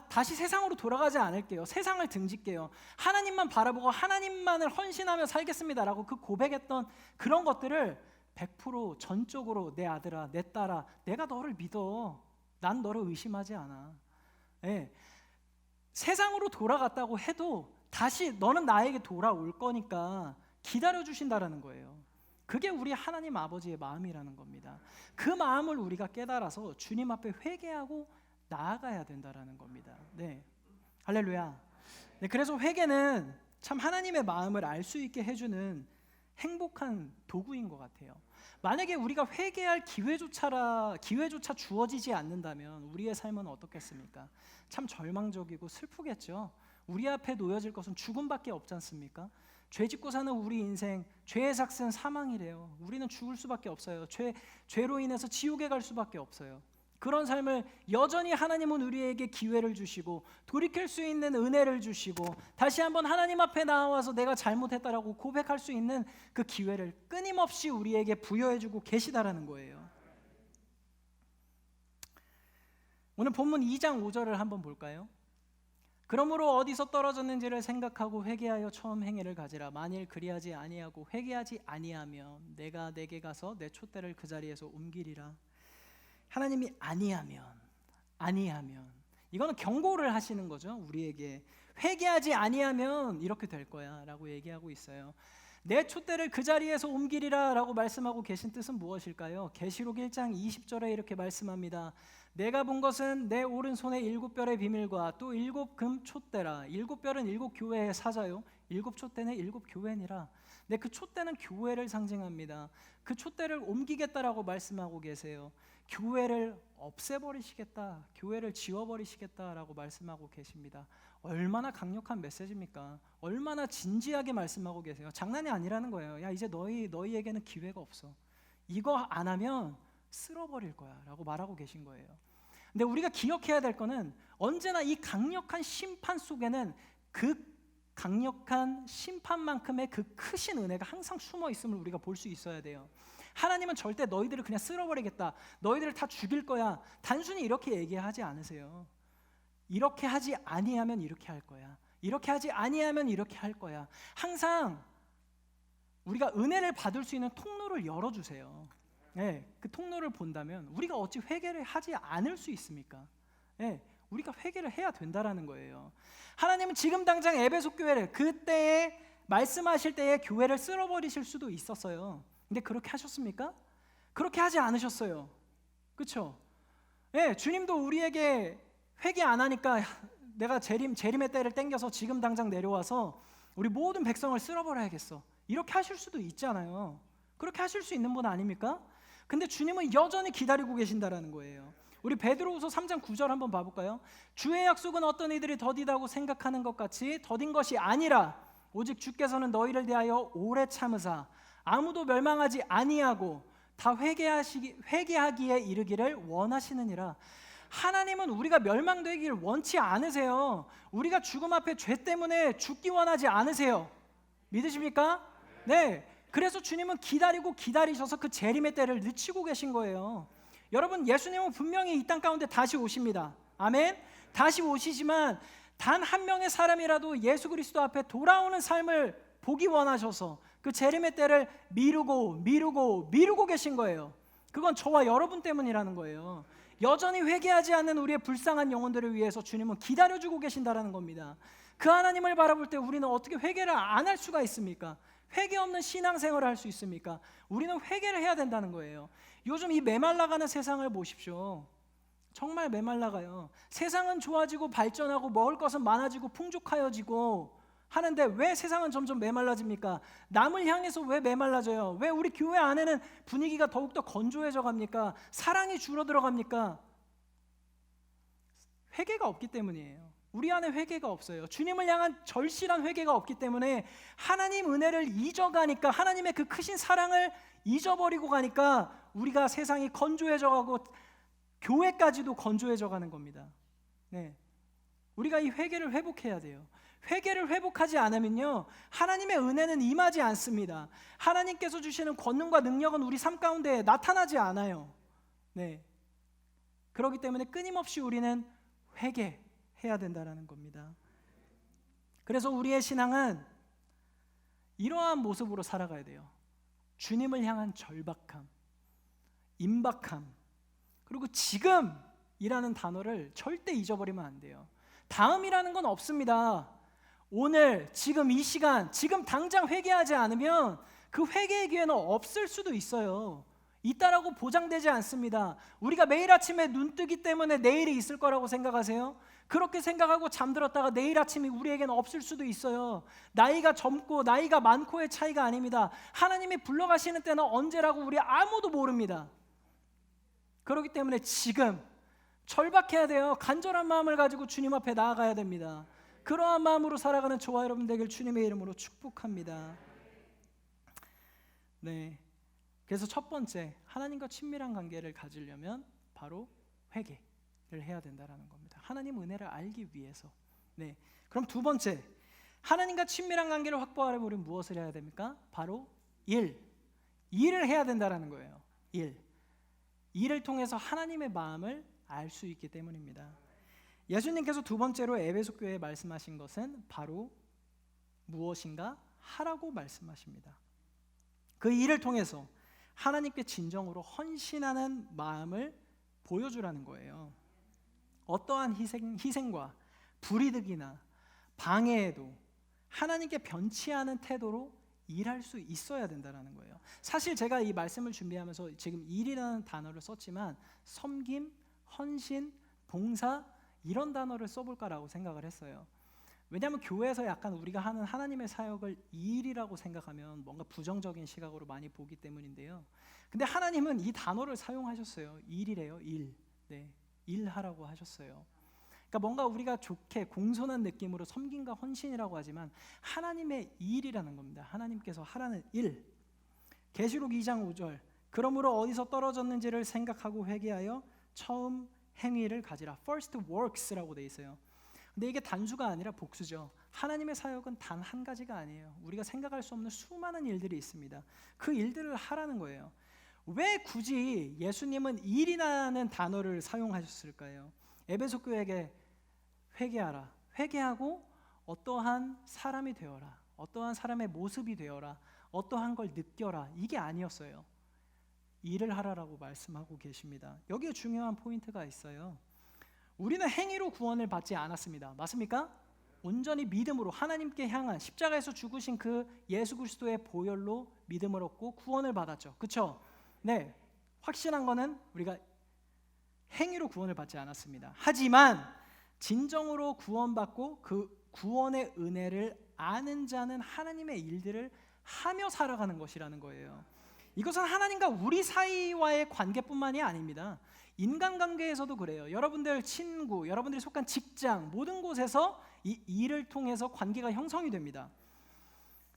다시 세상으로 돌아가지 않을게요. 세상을 등질게요. 하나님만 바라보고 하나님만을 헌신하며 살겠습니다라고 그 고백했던 그런 것들을 100% 전적으로 내 아들아, 내 딸아, 내가 너를 믿어. 난 너를 의심하지 않아. 네. 세상으로 돌아갔다고 해도 다시 너는 나에게 돌아올 거니까 기다려주신다라는 거예요. 그게 우리 하나님 아버지의 마음이라는 겁니다. 그 마음을 우리가 깨달아서 주님 앞에 회개하고 나아가야 된다라는 겁니다. 네, 할렐루야. 네, 그래서 회개는 참 하나님의 마음을 알 수 있게 해주는 행복한 도구인 것 같아요. 만약에 우리가 회개할 기회조차 주어지지 않는다면 우리의 삶은 어떻겠습니까? 참 절망적이고 슬프겠죠. 우리 앞에 놓여질 것은 죽음밖에 없지 않습니까? 죄 짓고 사는 우리 인생, 죄의 삭스는 사망이래요. 우리는 죽을 수밖에 없어요. 죄로 인해서 지옥에 갈 수밖에 없어요. 그런 삶을 여전히 하나님은 우리에게 기회를 주시고 돌이킬 수 있는 은혜를 주시고 다시 한번 하나님 앞에 나와서 내가 잘못했다라고 고백할 수 있는 그 기회를 끊임없이 우리에게 부여해주고 계시다라는 거예요. 오늘 본문 2장 5절을 한번 볼까요? 그러므로 어디서 떨어졌는지를 생각하고 회개하여 처음 행위를 가지라. 만일 그리하지 아니하고 회개하지 아니하면 내가 내게 가서 내 촛대를 그 자리에서 옮기리라. 하나님이 아니하면 이거는 경고를 하시는 거죠. 우리에게 회개하지 아니하면 이렇게 될 거야 라고 얘기하고 있어요. 내 촛대를 그 자리에서 옮기리라 라고 말씀하고 계신 뜻은 무엇일까요? 계시록 1장 20절에 이렇게 말씀합니다. 내가 본 것은 내 오른손에 7별의 비밀과 또 7금 촛대라. 7별은 7교회의 사자요 7촛대는 7교회니라. 네, 그 촛대는 교회를 상징합니다. 그 촛대를 옮기겠다라고 말씀하고 계세요. 교회를 없애버리시겠다, 교회를 지워버리시겠다라고 말씀하고 계십니다. 얼마나 강력한 메시지입니까? 얼마나 진지하게 말씀하고 계세요. 장난이 아니라는 거예요. 야, 이제 너희에게는 기회가 없어. 이거 안 하면 쓸어버릴 거야 라고 말하고 계신 거예요. 근데 우리가 기억해야 될 거는 언제나 이 강력한 심판 속에는 그 강력한 심판만큼의 그 크신 은혜가 항상 숨어 있음을 우리가 볼 수 있어야 돼요. 하나님은 절대 너희들을 그냥 쓸어버리겠다, 너희들을 다 죽일 거야, 단순히 이렇게 얘기하지 않으세요. 이렇게 하지 아니하면 이렇게 할 거야, 이렇게 하지 아니하면 이렇게 할 거야. 항상 우리가 은혜를 받을 수 있는 통로를 열어주세요. 네, 그 통로를 본다면 우리가 어찌 회개를 하지 않을 수 있습니까? 네, 우리가 회개를 해야 된다라는 거예요. 하나님은 지금 당장 에베소 교회를 그때에 말씀하실 때에 교회를 쓸어버리실 수도 있었어요. 근데 그렇게 하셨습니까? 그렇게 하지 않으셨어요. 그렇죠? 네, 주님도 우리에게 회개 안 하니까 내가 재림의 때를 땡겨서 지금 당장 내려와서 우리 모든 백성을 쓸어버려야겠어, 이렇게 하실 수도 있잖아요. 그렇게 하실 수 있는 분 아닙니까? 근데 주님은 여전히 기다리고 계신다라는 거예요. 우리 베드로후서 3장 9절 한번 봐볼까요? 주의 약속은 어떤 이들이 더디다고 생각하는 것 같이 더딘 것이 아니라 오직 주께서는 너희를 대하여 오래 참으사 아무도 멸망하지 아니하고 다 회개하기에 이르기를 원하시느니라. 하나님은 우리가 멸망되길 원치 않으세요. 우리가 죽음 앞에 죄 때문에 죽기 원하지 않으세요. 믿으십니까? 네. 그래서 주님은 기다리고 기다리셔서 그 재림의 때를 늦추고 계신 거예요. 여러분, 예수님은 분명히 이 땅 가운데 다시 오십니다. 아멘. 다시 오시지만 단 한 명의 사람이라도 예수 그리스도 앞에 돌아오는 삶을 보기 원하셔서 그 재림의 때를 미루고 계신 거예요. 그건 저와 여러분 때문이라는 거예요. 여전히 회개하지 않는 우리의 불쌍한 영혼들을 위해서 주님은 기다려주고 계신다라는 겁니다. 그 하나님을 바라볼 때 우리는 어떻게 회개를 안 할 수가 있습니까? 회개 없는 신앙생활을 할 수 있습니까? 우리는 회개를 해야 된다는 거예요. 요즘 이 메말라가는 세상을 보십시오. 정말 메말라가요. 세상은 좋아지고 발전하고 먹을 것은 많아지고 풍족하여지고 하는데 왜 세상은 점점 메말라집니까? 남을 향해서 왜 메말라져요? 왜 우리 교회 안에는 분위기가 더욱더 건조해져 갑니까? 사랑이 줄어들어 갑니까? 회개가 없기 때문이에요. 우리 안에 회개가 없어요. 주님을 향한 절실한 회개가 없기 때문에 하나님 은혜를 잊어가니까, 하나님의 그 크신 사랑을 잊어버리고 가니까 우리가 세상이 건조해져 가고 교회까지도 건조해져 가는 겁니다. 네. 우리가 이 회개를 회복해야 돼요. 회개를 회복하지 않으면요, 하나님의 은혜는 임하지 않습니다. 하나님께서 주시는 권능과 능력은 우리 삶 가운데 나타나지 않아요. 네. 그렇기 때문에 끊임없이 우리는 회개해야 된다는 겁니다. 그래서 우리의 신앙은 이러한 모습으로 살아가야 돼요. 주님을 향한 절박함, 임박함, 그리고 지금이라는 단어를 절대 잊어버리면 안 돼요. 다음이라는 건 없습니다. 오늘, 지금 이 시간, 지금 당장 회개하지 않으면 그 회개의 기회는 없을 수도 있어요. 있다라고 보장되지 않습니다. 우리가 매일 아침에 눈 뜨기 때문에 내일이 있을 거라고 생각하세요? 그렇게 생각하고 잠들었다가 내일 아침이 우리에게는 없을 수도 있어요. 나이가 젊고 나이가 많고의 차이가 아닙니다. 하나님이 불러가시는 때는 언제라고 우리 아무도 모릅니다. 그렇기 때문에 지금 절박해야 돼요. 간절한 마음을 가지고 주님 앞에 나아가야 됩니다. 그러한 마음으로 살아가는 저와 여러분 되길 주님의 이름으로 축복합니다. 네. 그래서 첫 번째, 하나님과 친밀한 관계를 가지려면 바로 회개를 해야 된다는 겁니다. 하나님 은혜를 알기 위해서. 네. 그럼 두 번째, 하나님과 친밀한 관계를 확보하려면 우리는 무엇을 해야 됩니까? 바로 일을 해야 된다는 거예요. 일을 통해서 하나님의 마음을 알 수 있기 때문입니다. 예수님께서 두 번째로 에베소 교회에 말씀하신 것은 바로 무엇인가 하라고 말씀하십니다. 그 일을 통해서 하나님께 진정으로 헌신하는 마음을 보여주라는 거예요. 어떠한 희생과 불이득이나 방해에도 하나님께 변치 않은 태도로 일할 수 있어야 된다는 거예요. 사실 제가 이 말씀을 준비하면서 지금 일이라는 단어를 썼지만 섬김, 헌신, 봉사 이런 단어를 써볼까라고 생각을 했어요. 왜냐하면 교회에서 약간 우리가 하는 하나님의 사역을 일이라고 생각하면 뭔가 부정적인 시각으로 많이 보기 때문인데요. 근데 하나님은 이 단어를 사용하셨어요. 일이래요. 일. 네, 일하라고 하셨어요. 그러니까 뭔가 우리가 좋게 공손한 느낌으로 섬김과 헌신이라고 하지만 하나님의 일이라는 겁니다. 하나님께서 하라는 일. 계시록 2장 5절. 그러므로 어디서 떨어졌는지를 생각하고 회개하여 처음 행위를 가지라. First works라고 돼 있어요. 근데 이게 단수가 아니라 복수죠. 하나님의 사역은 단 한 가지가 아니에요. 우리가 생각할 수 없는 수많은 일들이 있습니다. 그 일들을 하라는 거예요. 왜 굳이 예수님은 일이라는 단어를 사용하셨을까요? 에베소 교회에게 회개하라. 회개하고 어떠한 사람이 되어라. 어떠한 사람의 모습이 되어라. 어떠한 걸 느껴라. 이게 아니었어요. 일을 하라라고 말씀하고 계십니다. 여기에 중요한 포인트가 있어요. 우리는 행위로 구원을 받지 않았습니다. 맞습니까? 온전히 믿음으로 하나님께 향한 십자가에서 죽으신 그 예수 그리스도의 보혈로 믿음을 얻고 구원을 받았죠. 그렇죠? 네. 확실한 거는 우리가 행위로 구원을 받지 않았습니다. 하지만 진정으로 구원받고 그 구원의 은혜를 아는 자는 하나님의 일들을 하며 살아가는 것이라는 거예요. 이것은 하나님과 우리 사이와의 관계뿐만이 아닙니다. 인간관계에서도 그래요. 여러분들 친구, 여러분들이 속한 직장, 모든 곳에서 이 일을 통해서 관계가 형성이 됩니다.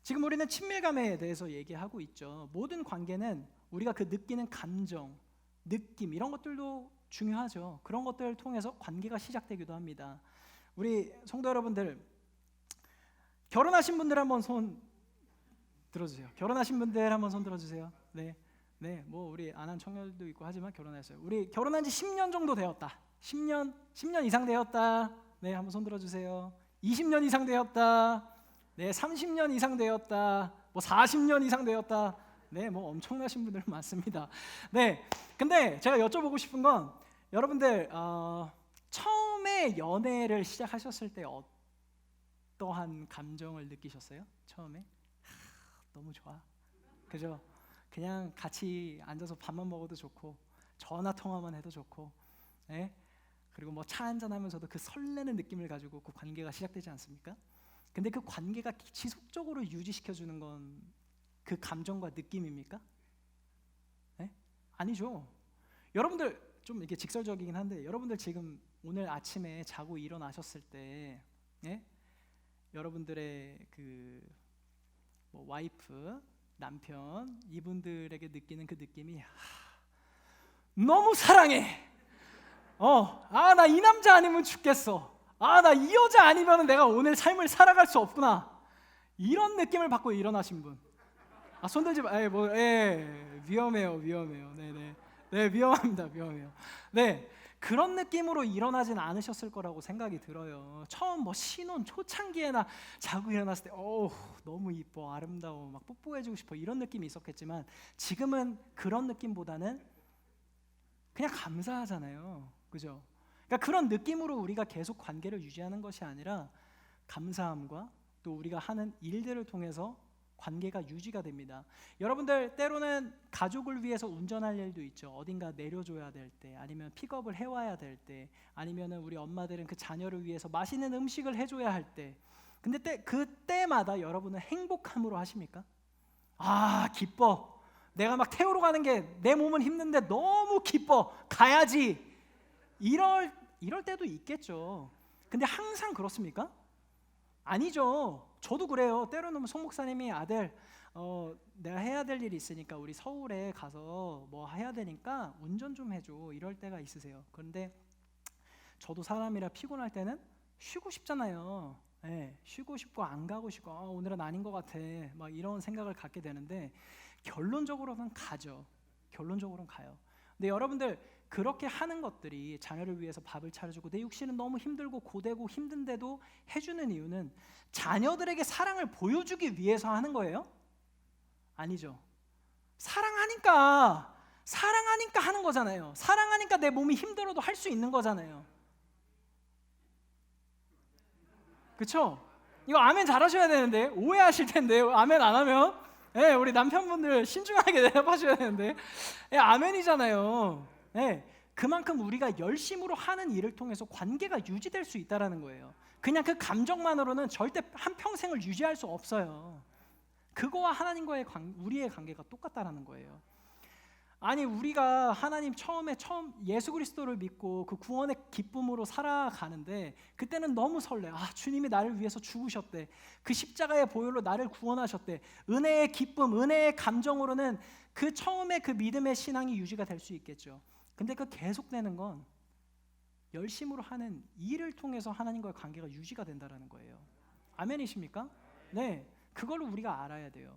지금 우리는 친밀감에 대해서 얘기하고 있죠. 모든 관계는 우리가 그 느끼는 감정, 느낌 이런 것들도 중요하죠. 그런 것들을 통해서 관계가 시작되기도 합니다. 우리 성도 여러분들, 결혼하신 분들 한번 손 들어주세요. 결혼하신 분들 한번 손 들어주세요. 네, 네, 뭐 우리 안 한 청년도 있고 하지만 결혼했어요. 우리 결혼한 지 10년 정도 되었다. 10년 이상 되었다. 네, 한번 손 들어주세요. 20년 이상 되었다. 네, 30년 이상 되었다. 뭐 40년 이상 되었다. 네, 뭐 엄청나신 분들 많습니다. 네, 근데 제가 여쭤보고 싶은 건 여러분들 처음에 연애를 시작하셨을 때 어떠한 감정을 느끼셨어요? 처음에? 너무 좋아. 그죠? 그냥 같이 앉아서 밥만 먹어도 좋고 전화 통화만 해도 좋고, 예? 그리고 뭐 차 한잔 하면서도 그 설레는 느낌을 가지고 그 관계가 시작되지 않습니까? 근데 그 관계가 지속적으로 유지시켜 주는 건 그 감정과 느낌입니까? 예? 아니죠. 여러분들 좀 이렇게 직설적이긴 한데 여러분들 지금 오늘 아침에 자고 일어나셨을 때, 예? 여러분들의 그 뭐 와이프, 남편 이분들에게 느끼는 그 느낌이 너무 사랑해. 나 이 남자 아니면 죽겠어. 나 이 여자 아니면 내가 오늘 삶을 살아갈 수 없구나. 이런 느낌을 받고 일어나신 분. 손들지 마. 위험해요. 네네. 네, 위험합니다. 위험해요. 네, 그런 느낌으로 일어나진 않으셨을 거라고 생각이 들어요. 처음 뭐 신혼 초창기에나 자고 일어났을 때 너무 이뻐, 아름다워, 막 뽀뽀해주고 싶어 이런 느낌이 있었겠지만 지금은 그런 느낌보다는 그냥 감사하잖아요. 그죠? 그러니까 그런 느낌으로 우리가 계속 관계를 유지하는 것이 아니라 감사함과 또 우리가 하는 일들을 통해서 관계가 유지가 됩니다. 여러분들 때로는 가족을 위해서 운전할 일도 있죠. 어딘가 내려줘야 될 때, 아니면 픽업을 해와야 될 때, 아니면은 우리 엄마들은 그 자녀를 위해서 맛있는 음식을 해줘야 할 때. 근데 그때마다 여러분은 행복함으로 하십니까? 기뻐. 내가 막 태우러 가는 게 내 몸은 힘든데 너무 기뻐. 가야지. 이럴 때도 있겠죠. 근데 항상 그렇습니까? 아니죠. 저도 그래요. 때로는 송 목사님이 아들 내가 해야 될 일이 있으니까 우리 서울에 가서 뭐 해야 되니까 운전 좀 해줘 이럴 때가 있으세요. 그런데 저도 사람이라 피곤할 때는 쉬고 싶잖아요. 네, 쉬고 싶고 안 가고 싶고 오늘은 아닌 것 같아 막 이런 생각을 갖게 되는데 결론적으로는 가죠. 결론적으로는 가요. 근데 여러분들 그렇게 하는 것들이 자녀를 위해서 밥을 차려주고 내 육신은 너무 힘들고 고되고 힘든데도 해주는 이유는 자녀들에게 사랑을 보여주기 위해서 하는 거예요? 아니죠. 사랑하니까 하는 거잖아요. 사랑하니까 내 몸이 힘들어도 할 수 있는 거잖아요. 그렇죠? 이거 아멘 잘하셔야 되는데 오해하실 텐데 아멘 안 하면 우리 남편분들 신중하게 대답하셔야 되는데 아멘이잖아요. 그만큼 우리가 열심으로 하는 일을 통해서 관계가 유지될 수 있다는 거예요. 그냥 그 감정만으로는 절대 한평생을 유지할 수 없어요. 그거와 하나님과의 우리의 관계가 똑같다는 거예요. 아니 우리가 하나님 처음 예수 그리스도를 믿고 그 구원의 기쁨으로 살아가는데 그때는 너무 설레. 주님이 나를 위해서 죽으셨대. 그 십자가의 보혈로 나를 구원하셨대. 은혜의 기쁨, 은혜의 감정으로는 그 처음에 그 믿음의 신앙이 유지가 될 수 있겠죠. 근데 그 계속되는 건 열심으로 하는 일을 통해서 하나님과의 관계가 유지가 된다는 거예요. 아멘이십니까? 네, 그걸로 우리가 알아야 돼요.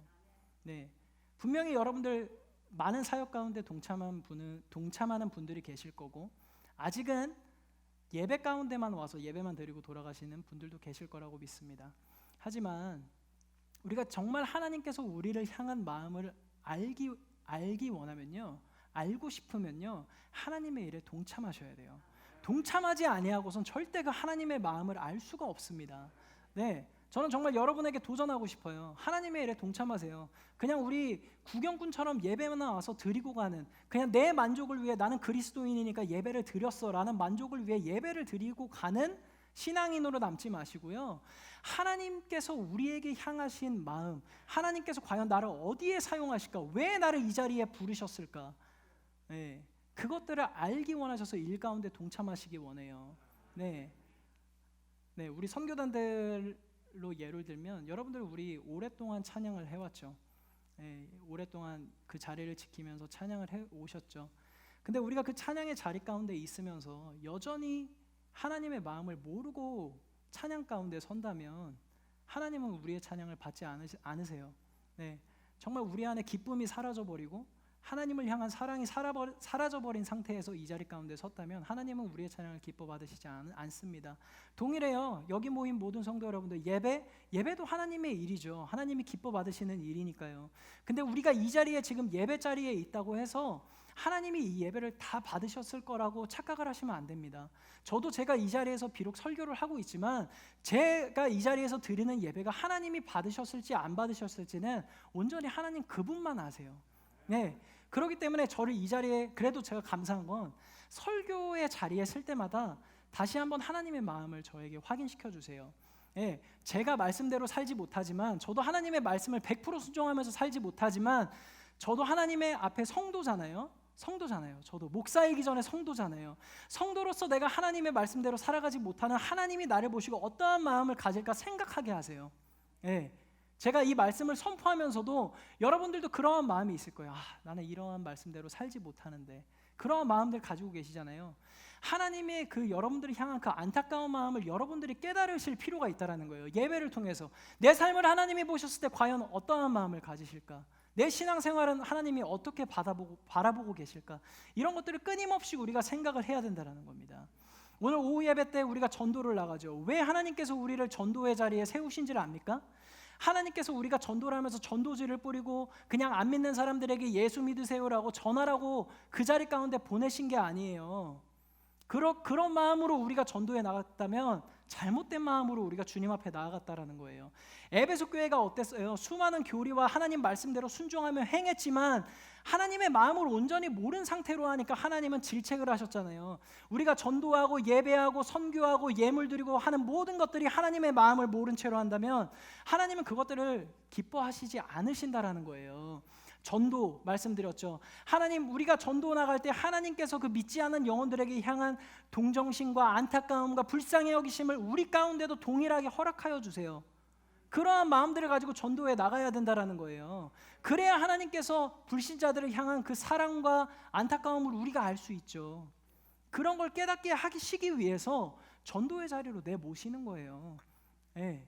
네, 분명히 여러분들 많은 사역 가운데 동참하는 분들이 계실 거고 아직은 예배 가운데만 와서 예배만 드리고 돌아가시는 분들도 계실 거라고 믿습니다. 하지만 우리가 정말 하나님께서 우리를 향한 마음을 알기 원하면요, 알고 싶으면요, 하나님의 일에 동참하셔야 돼요. 동참하지 아니하고선 절대 그 하나님의 마음을 알 수가 없습니다. 네, 저는 정말 여러분에게 도전하고 싶어요. 하나님의 일에 동참하세요. 그냥 우리 구경꾼처럼 예배만 와서 드리고 가는, 그냥 내 만족을 위해 나는 그리스도인이니까 예배를 드렸어 라는 만족을 위해 예배를 드리고 가는 신앙인으로 남지 마시고요, 하나님께서 우리에게 향하신 마음, 하나님께서 과연 나를 어디에 사용하실까, 왜 나를 이 자리에 부르셨을까, 그것들을 알기 원하셔서 일 가운데 동참하시기 원해요. 네, 우리 선교단들로 예를 들면 여러분들 우리 오랫동안 찬양을 해왔죠. 오랫동안 그 자리를 지키면서 찬양을 해 오셨죠. 근데 우리가 그 찬양의 자리 가운데 있으면서 여전히 하나님의 마음을 모르고 찬양 가운데 선다면 하나님은 우리의 찬양을 받지 않으세요. 네, 정말 우리 안에 기쁨이 사라져버리고 하나님을 향한 사랑이 사라져버린 상태에서 이 자리 가운데 섰다면 하나님은 우리의 찬양을 기뻐 받으시지 않습니다. 동일해요. 여기 모인 모든 성도 여러분들, 예배도 하나님의 일이죠. 하나님이 기뻐 받으시는 일이니까요. 근데 우리가 이 자리에 지금 예배 자리에 있다고 해서 하나님이 이 예배를 다 받으셨을 거라고 착각을 하시면 안 됩니다. 저도 제가 이 자리에서 비록 설교를 하고 있지만 제가 이 자리에서 드리는 예배가 하나님이 받으셨을지 안 받으셨을지는 온전히 하나님 그분만 아세요. 네, 그렇기 때문에 저를 이 자리에, 그래도 제가 감사한 건 설교의 자리에 설 때마다 다시 한번 하나님의 마음을 저에게 확인시켜 주세요. 예, 제가 말씀대로 살지 못하지만, 저도 하나님의 말씀을 100% 순종하면서 살지 못하지만, 저도 하나님의 앞에 성도잖아요. 저도 목사이기 전에 성도잖아요. 성도로서 내가 하나님의 말씀대로 살아가지 못하는 하나님이 나를 보시고 어떠한 마음을 가질까 생각하게 하세요. 예, 제가 이 말씀을 선포하면서도 여러분들도 그러한 마음이 있을 거예요. 나는 이러한 말씀대로 살지 못하는데, 그러한 마음들 가지고 계시잖아요. 하나님의 그 여러분들을 향한 그 안타까운 마음을 여러분들이 깨달으실 필요가 있다는 거예요. 예배를 통해서 내 삶을 하나님이 보셨을 때 과연 어떠한 마음을 가지실까? 내 신앙생활은 하나님이 어떻게 바라보고 계실까? 이런 것들을 끊임없이 우리가 생각을 해야 된다는 겁니다. 오늘 오후 예배 때 우리가 전도를 나가죠. 왜 하나님께서 우리를 전도의 자리에 세우신지를 압니까? 하나님께서 우리가 전도를 하면서 전도지를 뿌리고 그냥 안 믿는 사람들에게 예수 믿으세요라고 전하라고 그 자리 가운데 보내신 게 아니에요. 그런 마음으로 우리가 전도에 나갔다면 잘못된 마음으로 우리가 주님 앞에 나아갔다라는 거예요. 에베소 교회가 어땠어요? 수많은 교리와 하나님 말씀대로 순종하며 행했지만 하나님의 마음을 온전히 모른 상태로 하니까 하나님은 질책을 하셨잖아요. 우리가 전도하고 예배하고 선교하고 예물 드리고 하는 모든 것들이 하나님의 마음을 모른 채로 한다면 하나님은 그것들을 기뻐하시지 않으신다라는 거예요. 전도 말씀드렸죠. 하나님, 우리가 전도 나갈 때 하나님께서 그 믿지 않는 영혼들에게 향한 동정심과 안타까움과 불쌍히 여기심을 우리 가운데도 동일하게 허락하여 주세요. 그러한 마음들을 가지고 전도에 나가야 된다라는 거예요. 그래야 하나님께서 불신자들을 향한 그 사랑과 안타까움을 우리가 알 수 있죠. 그런 걸 깨닫게 하시기 위해서 전도의 자리로 내모시는 거예요. 네.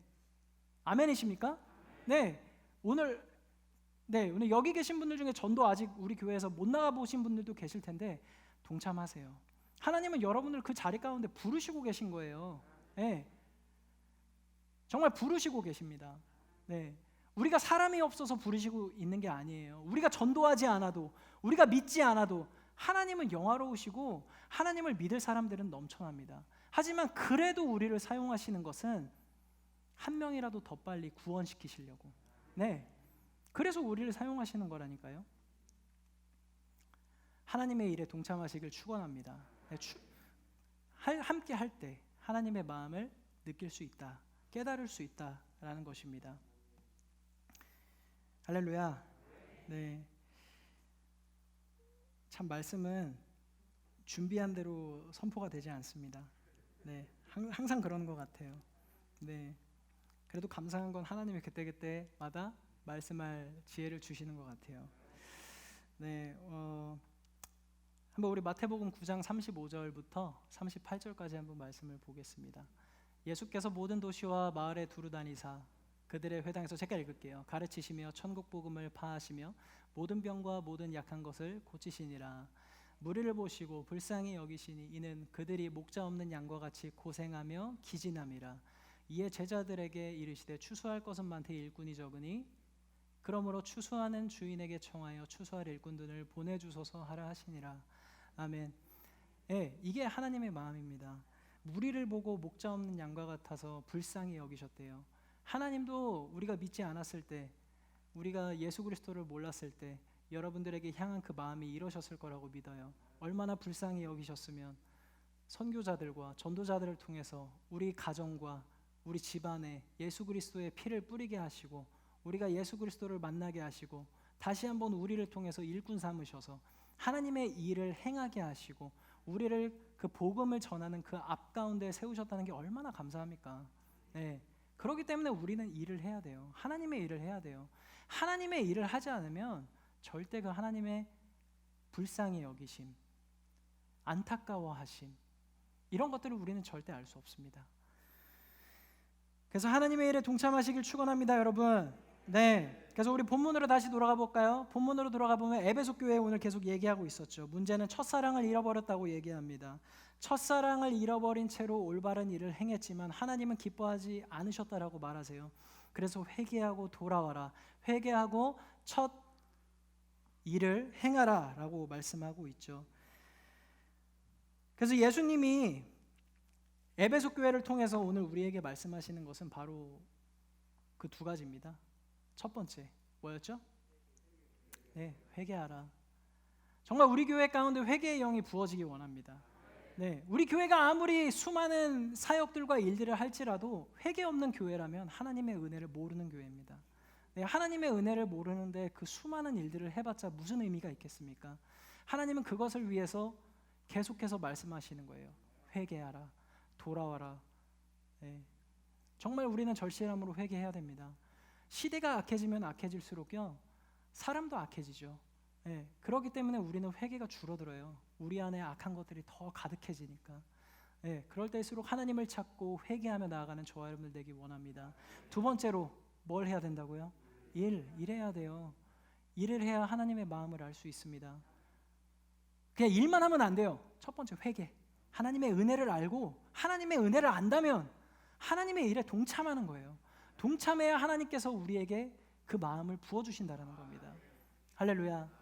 아멘이십니까? 네. 오늘 여기 계신 분들 중에 전도 아직 우리 교회에서 못 나가보신 분들도 계실 텐데 동참하세요. 하나님은 여러분을 그 자리 가운데 부르시고 계신 거예요. 네. 정말 부르시고 계십니다. 네. 우리가 사람이 없어서 부르시고 있는 게 아니에요. 우리가 전도하지 않아도, 우리가 믿지 않아도 하나님은 영화로우시고 하나님을 믿을 사람들은 넘쳐납니다. 하지만 그래도 우리를 사용하시는 것은 한 명이라도 더 빨리 구원시키시려고. 네. 그래서 우리를 사용하시는 거라니까요. 하나님의 일에 동참하시길 축원합니다. 함께 할 때 하나님의 마음을 느낄 수 있다, 깨달을 수 있다라는 것입니다. 할렐루야. 네. 참 말씀은 준비한 대로 선포가 되지 않습니다. 네. 항상 그러는 것 같아요. 네. 그래도 감사한 건 하나님이 그때그때마다 말씀할 지혜를 주시는 것 같아요. 네, 한번 우리 마태복음 9장 35절부터 38절까지 한번 말씀을 보겠습니다. 예수께서 모든 도시와 마을에 두루 다니사 그들의 회당에서, 제가 읽을게요. 가르치시며 천국 복음을 파하시며 모든 병과 모든 약한 것을 고치시니라. 무리를 보시고 불쌍히 여기시니 이는 그들이 목자 없는 양과 같이 고생하며 기진함이라. 이에 제자들에게 이르시되 추수할 것은 많되 일꾼이 적으니 그러므로 추수하는 주인에게 청하여 추수할 일꾼들을 보내주소서 하라 하시니라. 아멘. 네, 이게 하나님의 마음입니다. 무리를 보고 목자 없는 양과 같아서 불쌍히 여기셨대요. 하나님도 우리가 믿지 않았을 때, 우리가 예수 그리스도를 몰랐을 때 여러분들에게 향한 그 마음이 이러셨을 거라고 믿어요. 얼마나 불쌍히 여기셨으면 선교자들과 전도자들을 통해서 우리 가정과 우리 집안에 예수 그리스도의 피를 뿌리게 하시고 우리가 예수 그리스도를 만나게 하시고 다시 한번 우리를 통해서 일꾼 삼으셔서 하나님의 일을 행하게 하시고 우리를 그 복음을 전하는 그 앞 가운데 세우셨다는 게 얼마나 감사합니까? 네. 그렇기 때문에 우리는 일을 해야 돼요. 하나님의 일을 해야 돼요. 하나님의 일을 하지 않으면 절대 그 하나님의 불쌍히 여기심, 안타까워하심, 이런 것들을 우리는 절대 알 수 없습니다. 그래서 하나님의 일에 동참하시길 축원합니다, 여러분. 네, 그래서 우리 본문으로 다시 돌아가 볼까요? 본문으로 돌아가 보면 에베소 교회 오늘 계속 얘기하고 있었죠. 문제는 첫사랑을 잃어버렸다고 얘기합니다. 첫사랑을 잃어버린 채로 올바른 일을 행했지만 하나님은 기뻐하지 않으셨다라고 말하세요. 그래서 회개하고 돌아와라, 회개하고 첫 일을 행하라 라고 말씀하고 있죠. 그래서 예수님이 에베소 교회를 통해서 오늘 우리에게 말씀하시는 것은 바로 그 두 가지입니다. 첫 번째 뭐였죠? 네, 회개하라. 정말 우리 교회 가운데 회개의 영이 부어지기 원합니다. 네, 우리 교회가 아무리 수많은 사역들과 일들을 할지라도 회개 없는 교회라면 하나님의 은혜를 모르는 교회입니다. 네, 하나님의 은혜를 모르는데 그 수많은 일들을 해봤자 무슨 의미가 있겠습니까? 하나님은 그것을 위해서 계속해서 말씀하시는 거예요. 회개하라, 돌아와라. 네, 정말 우리는 절실함으로 회개해야 됩니다. 시대가 악해지면 악해질수록요, 사람도 악해지죠. 네, 그렇기 때문에 우리는 회개가 줄어들어요. 우리 안에 악한 것들이 더 가득해지니까. 네, 그럴 때일수록 하나님을 찾고 회개하며 나아가는 저와 여러분들 되기 원합니다. 두 번째로 뭘 해야 된다고요? 일해야 돼요. 일을 해야 하나님의 마음을 알 수 있습니다. 그냥 일만 하면 안 돼요. 첫 번째 회개. 하나님의 은혜를 알고 하나님의 은혜를 안다면 하나님의 일에 동참하는 거예요. 동참해야 하나님께서 우리에게 그 마음을 부어주신다는 겁니다. 할렐루야.